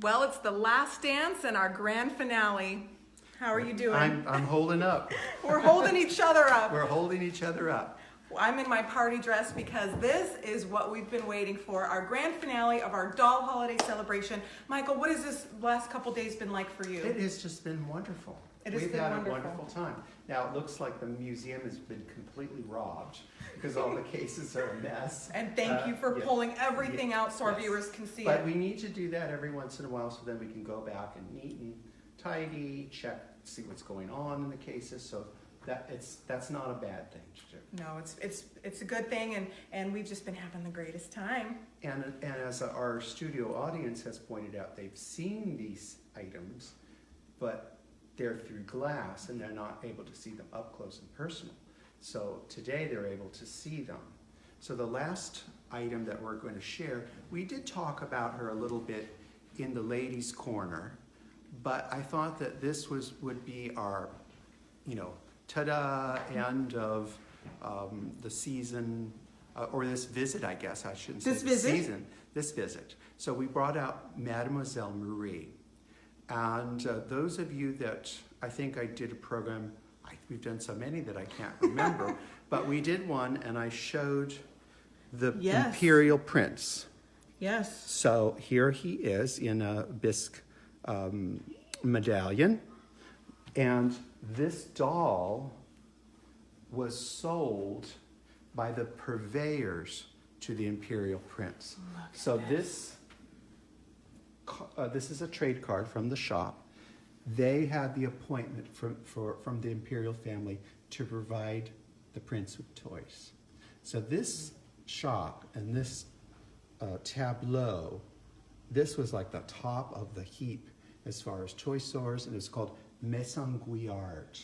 Well, it's the last dance and our grand finale. How are you doing? I'm holding up. We're holding each other up. We're holding each other up. I'm in my party dress because this is what we've been waiting for, our grand finale of our doll holiday celebration. Michael, what has this last couple days been like for you? It has just been wonderful. We've had a wonderful time. Now, it looks like the museum has been completely robbed because all the cases are a mess. And thank you for pulling everything out so our viewers can see But it. we need to do that every once in a while so then we can go back and neat and tidy, check, see what's going on in the cases. So that's not a bad thing to do. No, it's a good thing, and we've just been having the greatest time. And as our studio audience has pointed out, they've seen these items, but they're through glass and they're not able to see them up close and personal. So today they're able to see them. So the last item that we're going to share, we did talk about her a little bit in the ladies' corner, but I thought that this would be our, ta-da, end of the season, or this visit, I guess I shouldn't say season. This visit. So we brought out Mademoiselle Marie. And those of you that, I think I did a program, we've done so many that I can't remember, but we did one and I showed the Imperial Prince. Yes. So here he is in a bisque medallion. And this doll was sold by the purveyors to the Imperial Prince. So this is a trade card from the shop. They had the appointment from the imperial family to provide the prince with toys. So this shop and this tableau, this was like the top of the heap as far as toy stores, and it's called Maison Guillard.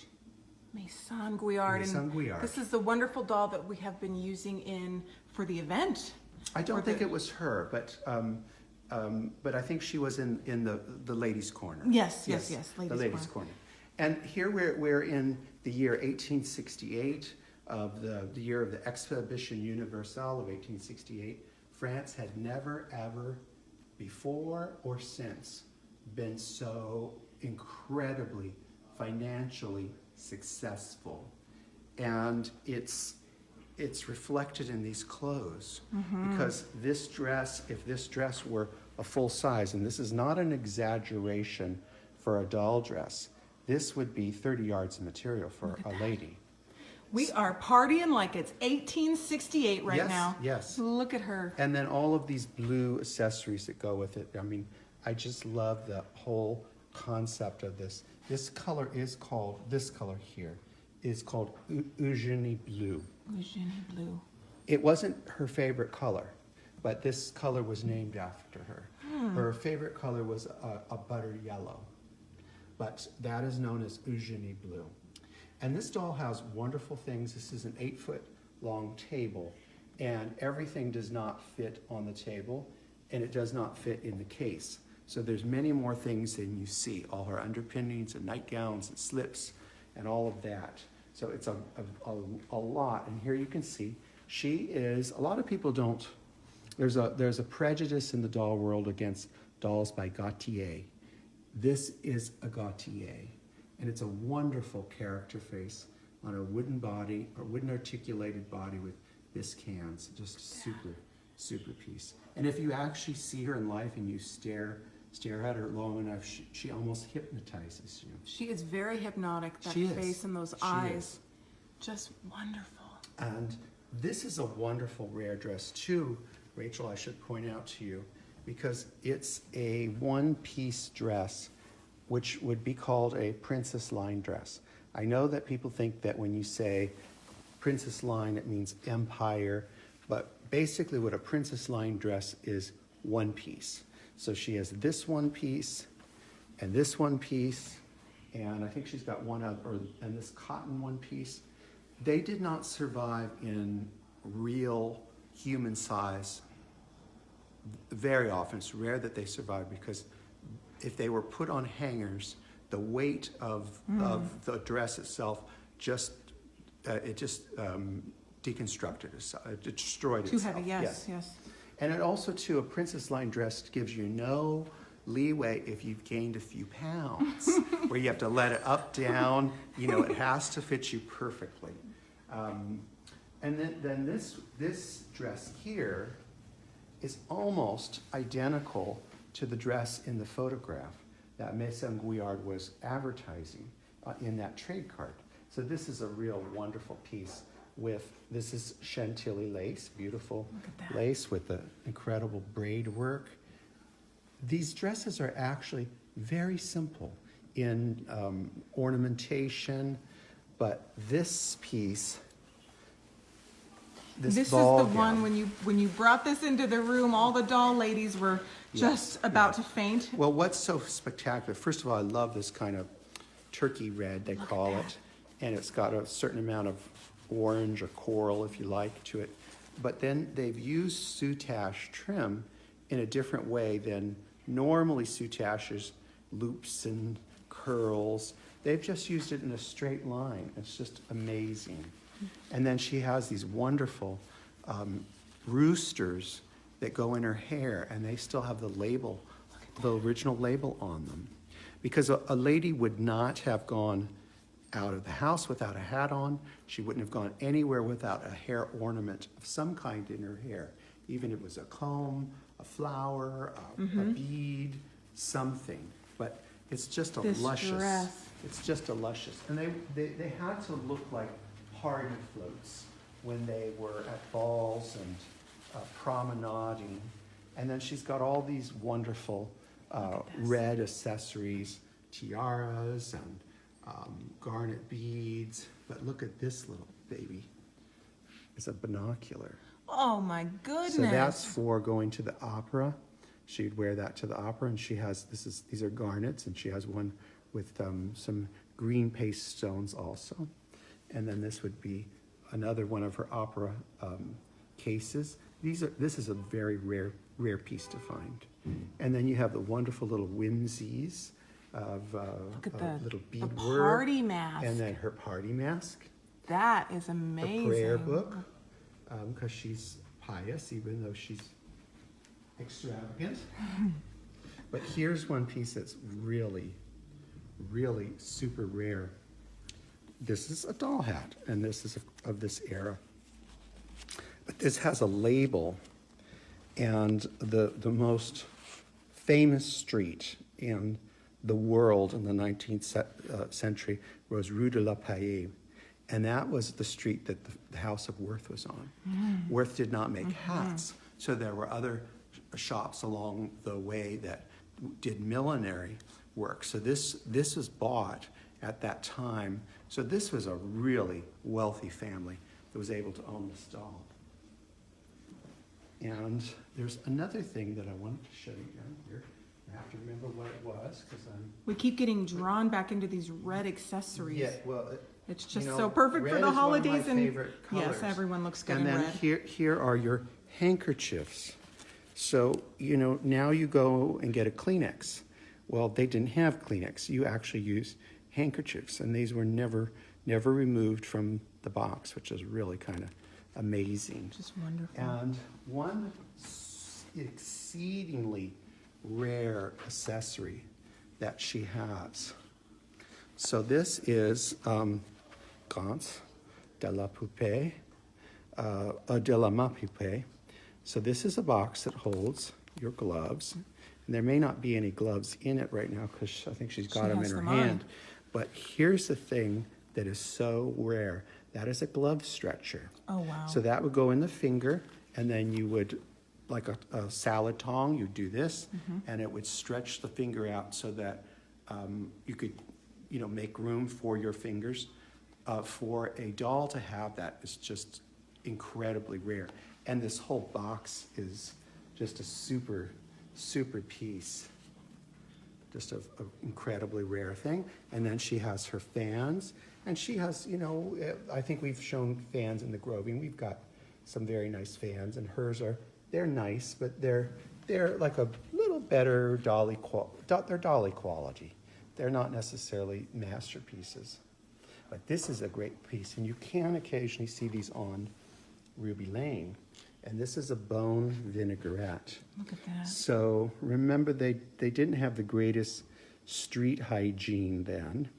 Maison Guillard. Maison Guillard. This is the wonderful doll that we have been using for the event. I don't think it was her, but I think she was in the ladies' corner. Yes, the ladies' corner. And here we're in the year 1868, of the year of the Exhibition Universelle of 1868. France had never, ever, before or since, been so incredibly financially successful. And it's reflected in these clothes, because this dress, if this dress were a full size, and this is not an exaggeration for a doll dress, this would be 30 yards of material for a lady. We are partying like it's 1868 right now. Yes. Look at her. And then all of these blue accessories that go with it. I mean, I just love the whole concept of this. This color here is called Eugenie Blue. Eugenie Blue. It wasn't her favorite color, but this color was named after her. Her favorite color was a butter yellow, but that is known as Eugenie Blue. And this doll has wonderful things. This is an 8-foot long table, and everything does not fit on the table, and it does not fit in the case. So there's many more things than you see, all her underpinnings and nightgowns and slips and all of that. So it's a lot, and here you can see she is, a lot of people don't, there's a prejudice in the doll world against dolls by Godta. This is a Godta, and it's a wonderful character face on a wooden body, a wooden articulated body with bisque hands, just super piece. And if you actually see her in life and you stare at her long enough, she almost hypnotizes you. She is very hypnotic, that face and those eyes. Just wonderful. And this is a wonderful rare dress too, Rachel, I should point out to you, because it's a one-piece dress, which would be called a princess line dress. I know that people think that when you say princess line, it means empire, but basically what a princess line dress is, one piece. So she has this one piece, and this one piece, and I think she's got one other, and this cotton one piece. They did not survive in real human size very often. It's rare that they survive, because if they were put on hangers, the weight of the dress itself just deconstructed itself. It destroyed itself. Too heavy, yes. And it also, too, a princess line dress gives you no leeway if you've gained a few pounds, where you have to let it up, down. You know, it has to fit you perfectly. And then this dress here is almost identical to the dress in the photograph that Mademoiselle was advertising in that trade card. So this is a real wonderful piece this is Chantilly lace, beautiful lace with the incredible braid work. These dresses are actually very simple in ornamentation, but this piece, this is ball the gown, one when you brought this into the room, all the doll ladies were just about to faint. Well, what's so spectacular? First of all, I love this kind of turkey red, they call it, and it's got a certain amount of orange or coral, if you like, to it. But then they've used soutache trim in a different way than normally soutaches, loops and curls. They've just used it in a straight line. It's just amazing. And then she has these wonderful roosters that go in her hair, and they still have the label, the original label on them. Because a lady would not have gone out of the house without a hat on. She wouldn't have gone anywhere without a hair ornament of some kind in her hair. Even if it was a comb, a flower, a bead, something. But it's just a luscious. Dress. It's just a luscious. And they had to look like party floats when they were at balls and promenading. And then she's got all these wonderful red accessories, tiaras and garnet beads. But look at this little baby. It's a binocular. Oh my goodness. So that's for going to the opera. She'd wear that to the opera, and she has, these are garnets, and she has one with some green paste stones also. And then this would be another one of her opera cases. This is a very rare piece to find. And then you have the wonderful little whimsies of little beadwork. The party mask. And then her party mask. That is amazing. The prayer book, because she's pious, even though she's extravagant. But here's one piece that's really, really super rare. This is a doll hat, and this is of this era. But this has a label, and the most famous street in the world in the 19th century was Rue de la Paix. And that was the street that the House of Worth was on. Worth did not make hats, so there were other shops along the way that did millinery work. So this was bought at that time. So this was a really wealthy family that was able to own this doll. And there's another thing that I wanted to show you down here. I have to remember what it was, because we keep getting drawn back into these red accessories. Yeah, well, it's just so perfect for the holidays. Red is one of my favorite colors. Yes, everyone looks good and in then red. Here are your handkerchiefs. So, now you go and get a Kleenex. Well, they didn't have Kleenex. You actually use handkerchiefs, and these were never removed from the box, which is really kind of amazing. Just wonderful. And one exceedingly rare accessory that she has. So this is Gantz de la Poupée, de la Ma Poupée. So this is a box that holds your gloves. And there may not be any gloves in it right now because I think she's got them in her hand. But here's the thing that is so rare. That is a glove stretcher. Oh, wow. So that would go in the finger, and then you would, like a salad tong, you do this, and it would stretch the finger out so that you could, make room for your fingers. For a doll to have that is just incredibly rare. And this whole box is just a super, super piece. Just an incredibly rare thing. And then she has her fans. And she has, I think we've shown fans in the Grovian. We've got some very nice fans, and hers they're nice, but they're like a little better they're dolly quality. They're not necessarily masterpieces. But this is a great piece, and you can occasionally see these on Ruby Lane. And this is a bone vinaigrette. Look at that. So remember, they didn't have the greatest street hygiene then.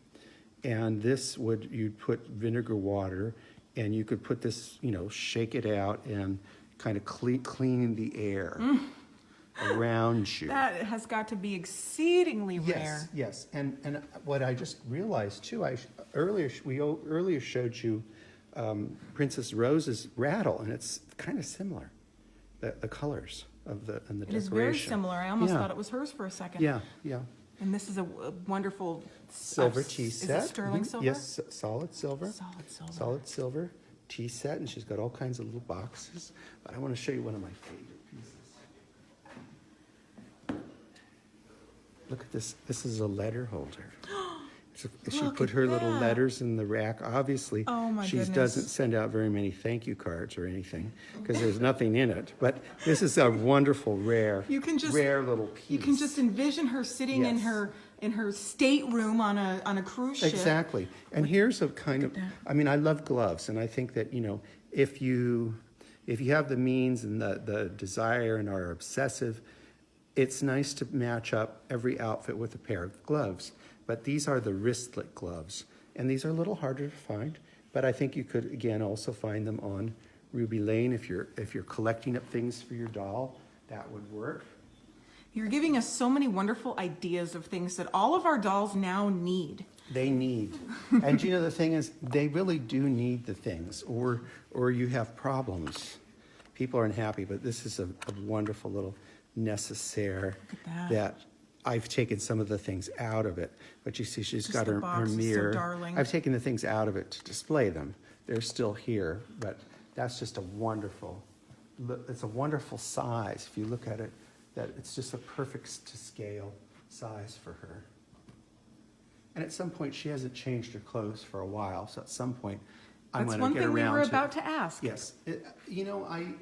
And this you'd put vinegar water, and you could put this, shake it out and kind of clean the air around you. That has got to be exceedingly rare. Yes. And what I just realized too, we earlier showed you Princess Rose's rattle, and it's kind of similar, the colors and the decoration. It is very similar. I almost thought it was hers for a second. Yeah. And this is a wonderful silver tea set. Is it sterling silver? Yes, solid silver. Solid silver. Tea set, and she's got all kinds of little boxes. But I want to show you one of my favorite pieces. Look at this. This is a letter holder. So she put her little letters in the rack. Obviously, she doesn't send out very many thank you cards or anything because there's nothing in it. But this is a wonderful, rare little piece. You can just envision her sitting in her stateroom on a cruise ship. Exactly. And here's a kind of, I love gloves, and I think that, if you have the means and the desire and are obsessive, it's nice to match up every outfit with a pair of gloves. But these are the wristlet gloves, and these are a little harder to find, but I think you could, again, also find them on Ruby Lane. If you're collecting up things for your doll, that would work. You're giving us so many wonderful ideas of things that all of our dolls now need. They need. And the thing is, they really do need the things, or you have problems. People are unhappy, but this is a wonderful little necessaire that I've taken some of the things out of it. But you see, she's got her mirror. So darling. I've taken the things out of it to display them. They're still here, but that's just it's a wonderful size. If you look at it, that it's just a perfect to scale size for her. And at some point, she hasn't changed her clothes for a while, so at some point, I'm going to get around to... That's one thing we were about to ask. Yes.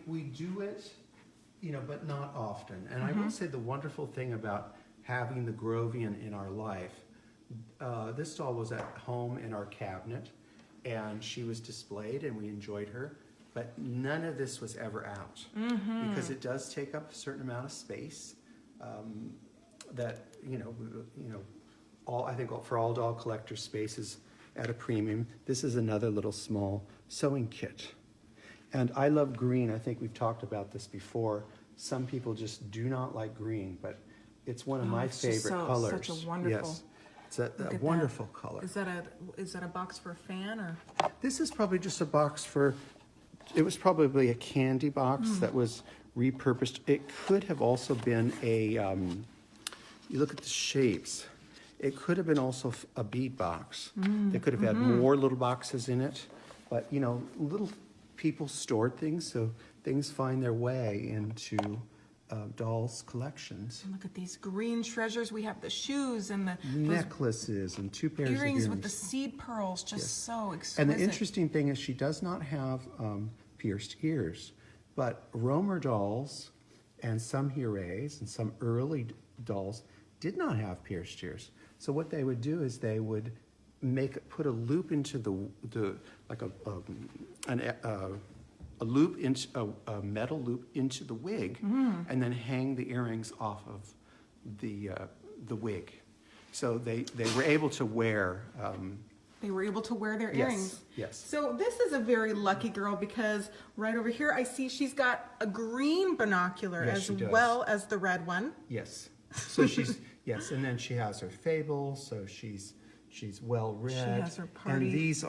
We do it, but not often. And I will say the wonderful thing about having the Grovian in our life, this doll was at home in our cabinet, and she was displayed, and we enjoyed her. But none of this was ever out because it does take up a certain amount of space. I think for all doll collectors, space is at a premium. This is another little small sewing kit, and I love green. I think we've talked about this before. Some people just do not like green, but it's one of my favorite colors. Such a wonderful. Yes. It's a wonderful color. Is that a box for a fan or? This is probably just a box for. It was probably a candy box that was repurposed. It could have also been a. You look at the shapes. It could have been also a bead box. They could have had more little boxes in it, but little people stored things, so things find their way into dolls' collections. And look at these green treasures. We have the shoes and the necklaces and 2 pairs of earrings with the seed pearls, just so exquisite. And the interesting thing is she does not have pierced ears, but Romer dolls and some Hirés and some early dolls did not have pierced ears. So what they would do is they would put a loop into a metal loop into the wig, and then hang the earrings off of the wig. So they were able to wear. They were able to wear their earrings. Yes. So this is a very lucky girl because right over here I see she's got a green binocular as well as the red one. Yes. So she's and then she has her fables. So she's well read. She has her party and these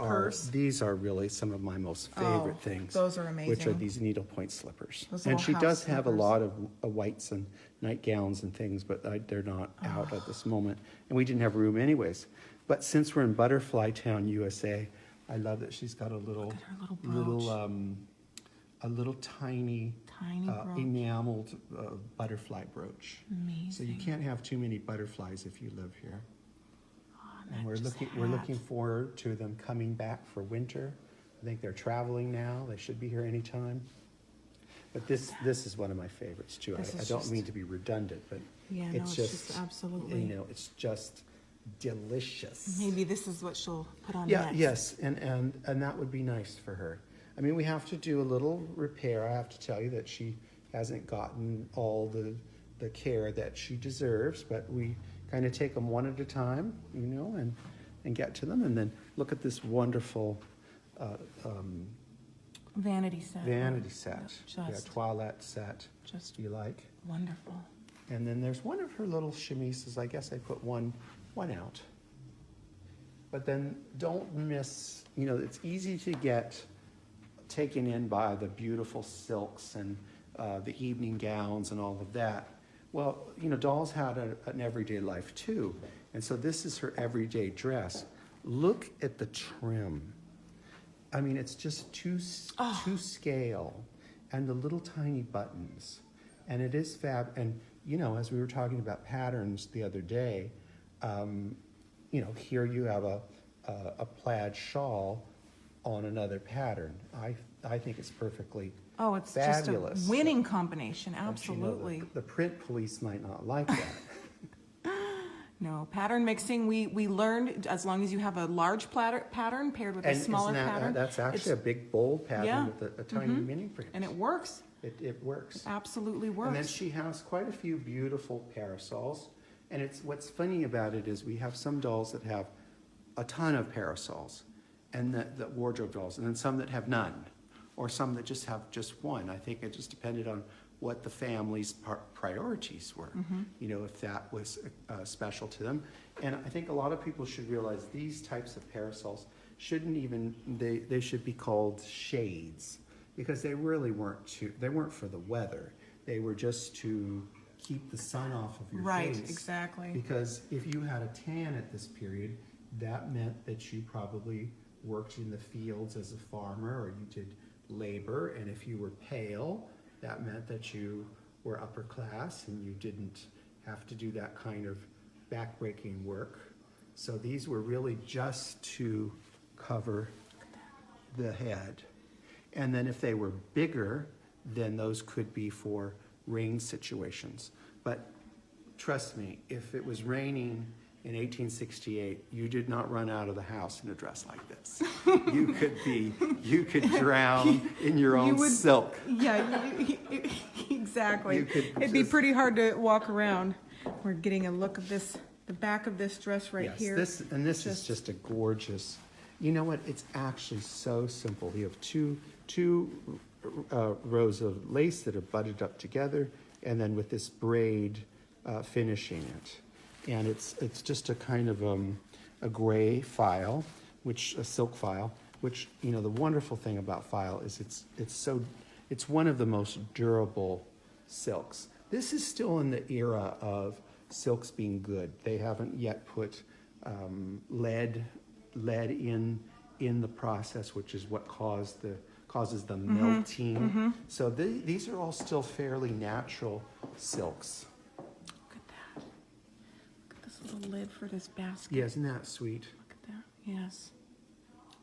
are really some of my most favorite things. Those are amazing. Which are these needlepoint slippers. Those and she does have a slippers. lot of whites and nightgowns and things, but they're not out at this moment. And we didn't have room anyways. But since we're in Butterfly Town, USA, I love that she's got a little tiny enameled butterfly brooch. Amazing. So you can't have too many butterflies if you live here. And we're looking forward to them coming back for winter. I think they're traveling now. They should be here anytime. But this is one of my favorites too. I don't mean to be redundant, but it's just absolutely. It's just delicious. Maybe this is what she'll put on Yeah, next. yes, and that would be nice for her. I mean, we have to do a little repair. I have to tell you that she hasn't gotten all the care that she deserves, but we kind of take them one at a time, you know, and get to them. And then look at this wonderful Vanity set. vanity set. Yeah, just toilette set. just You like? wonderful. And then there's one of her little chemises. I guess I put one out. But then don't miss, you know, it's easy to get taken in by the beautiful silks and the evening gowns and all of that. Well, you know, dolls had an everyday life too. And so this is her everyday dress. Look at the trim. I mean, it's just to scale, and the little tiny buttons. And it is fab. And, you know, as we were talking about patterns the other day, you know, here you have a plaid shawl on another pattern. I think it's perfectly It's fabulous. just a winning combination, But, you know, absolutely. the print police might not like that. No, pattern mixing, we learned, as long as you have a large pattern paired with a smaller isn't pattern. that's actually a big bold pattern Yeah. with a tiny mini print. And it works, It works. it absolutely And then works. she has quite a few beautiful parasols. And what's funny about it is we have some dolls that have a ton of parasols, and the wardrobe dolls, and then some that have none, or some that just have just one. I think it just depended on what the family's priorities were, you know, if that was special to them. And I think a lot of people should realize these types of parasols shouldn't even, they should be called shades, because they really they weren't for the weather. They were just to keep the sun off of your Right, face. exactly. Because if you had a tan at this period, that meant that you probably worked in the fields as a farmer, or you did labor. And if you were pale, that meant that you were upper class and you didn't have to do that kind of backbreaking work. So these were really just to cover the head. And then if they were bigger, then those could be for rain situations. But trust me, if it was raining in 1868, you did not run out of the house in a dress like this. You could drown in your own silk. Yeah, exactly. It'd be just- pretty hard to walk around. We're getting a look of this, the back of this dress right Yes, here. this is just a gorgeous. You know what? It's actually so simple. You have two rows of lace that are butted up together, and then with this braid finishing it. And it's just a kind of a gray file, a silk file, which, you know, the wonderful thing about file is it's one of the most durable silks. This is still in the era of silks being good. They haven't yet put lead in the process, which is what causes the melting. So these are all still fairly natural silks. Look at that. Look at this little lid for this basket. Yeah, isn't that sweet? Look at that, yes.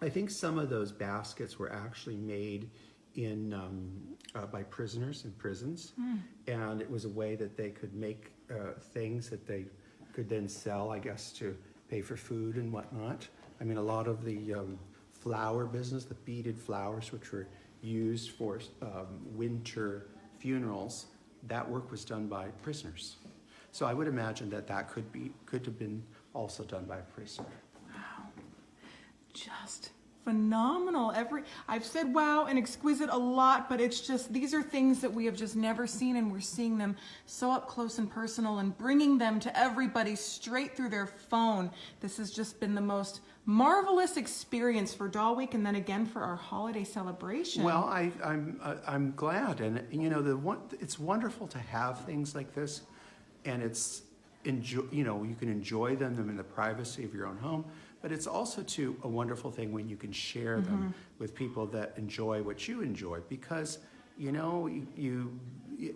I think some of those baskets were actually made by prisoners in prisons, and it was a way that they could make things that they could then sell, I guess, to pay for food and whatnot. I mean, a lot of the flower business, the beaded flowers, which were used for winter funerals, that work was done by prisoners. So I would imagine that could have been also done by a prisoner. Wow. Just phenomenal. I've said wow and exquisite a lot, but it's just, these are things that we have just never seen, and we're seeing them so up close and personal and bringing them to everybody straight through their phone. This has just been the most marvelous experience for Doll Week, and then again for our holiday celebration. Well, I'm glad, and you know, it's wonderful to have things like this, and you can enjoy them in the privacy of your own home. But it's also a wonderful thing when you can share them with people that enjoy what you enjoy, because you know you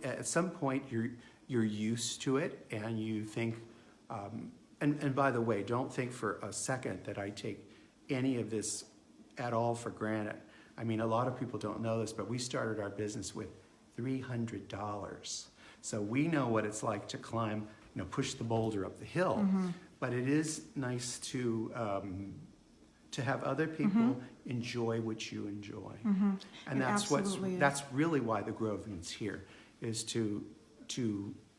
at some point you're used to it, and you think. And by the way, don't think for a second that I take any of this at all for granted. I mean, a lot of people don't know this, but we started our business with $300. So we know what it's like to climb, push the boulder up the hill. But it is nice to to have other people enjoy what you enjoy. And that's really why the Grovian's here, is to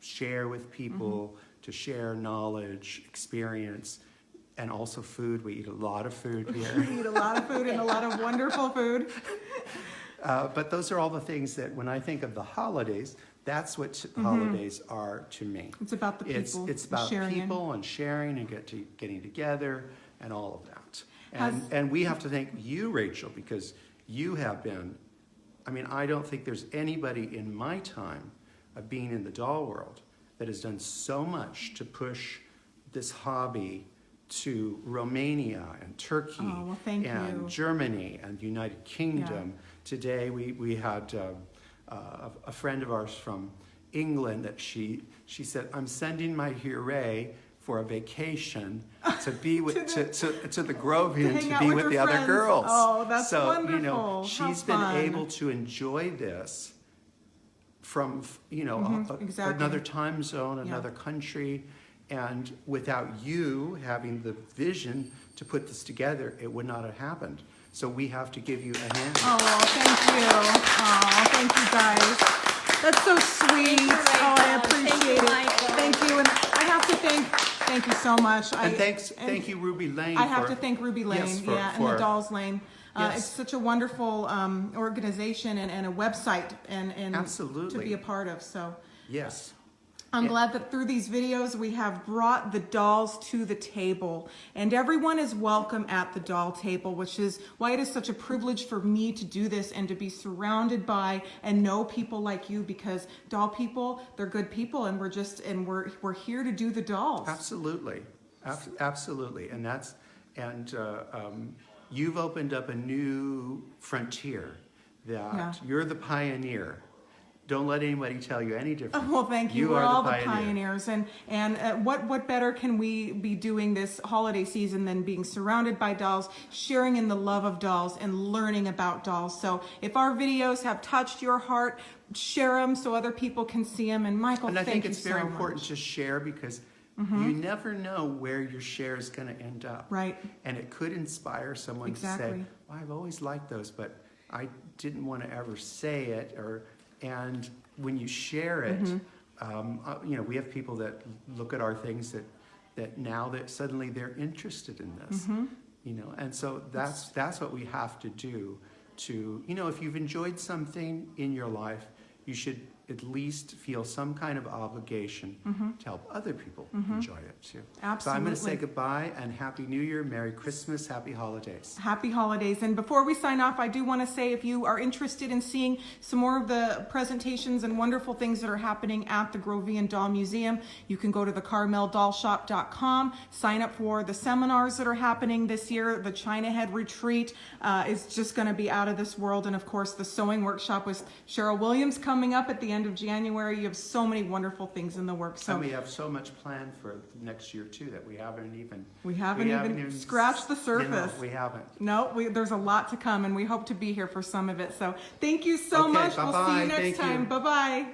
share with people, to share knowledge, experience, and also food. We eat a lot of food here. We eat a lot of food and a lot of wonderful food. But those are all the things that when I think of the holidays, that's what holidays are to me. It's about the people. It's about sharing people and sharing and getting together and all of that. And we have to thank you, Rachel, because you have been, I mean, I don't think there's anybody in my time of being in the doll world that has done so much to push this hobby to Romania and Turkey and Germany and the United Kingdom. Yeah. Today we had a friend of ours from England that she said, I'm sending my Hooray for a vacation to be with to the Grovian to be with the friends. Other girls. Oh, that's so, wonderful. You know, she's been able to enjoy this from another time zone, another country, and without you having the vision to put this together, it would not have happened. So we have to give you a hand. Oh, thank you. Oh, thank you guys. That's so sweet. I appreciate it. Thank you. And I have to thank you so much. And thank you, Ruby Lane. I have to thank Ruby Lane, and the Dolls Lane. Yes. It's such a wonderful organization and a website and absolutely to be a part of. So yes. I'm glad that through these videos we have brought the dolls to the table, and everyone is welcome at the doll table, which is why it is such a privilege for me to do this and to be surrounded by and know people like you, because doll people, they're good people, and we're here to do the dolls. Absolutely, absolutely, and you've opened up a new frontier that you're the pioneer. Don't let anybody tell you any different. Well, thank you. We're all the pioneers. And what better can we be doing this holiday season than being surrounded by dolls, sharing in the love of dolls, and learning about dolls. So if our videos have touched your heart, share them so other people can see them. And Michael, thank you so much. And I think it's very important to share, because you never know where your share is going to end up. Right. And it could inspire someone to say, well, I've always liked those, but I didn't want to ever say it. And when you share it, we have people that look at our things that now that suddenly they're interested in this, and so that's what we have to do to, if you've enjoyed something in your life, you should at least feel some kind of obligation to help other people enjoy it too. Absolutely. So I'm going to say goodbye and Happy New Year, Merry Christmas, Happy Holidays. Happy Holidays. And before we sign off, I do want to say, if you are interested in seeing some more of the presentations and wonderful things that are happening at the Grovian Doll Museum, you can go to thecarmeldollshop.com, sign up for the seminars that are happening this year. The China Head Retreat is just going to be out of this world. And of course, the sewing workshop with Cheryl Williams coming up at the end of January. You have so many wonderful things in the works. So, and we have so much planned for next year too that we haven't even scratched the surface. No, we haven't. No, there's a lot to come, and we hope to be here for some of it. So thank you so much. Bye-bye. We'll see you next Thank time. you. Bye-bye.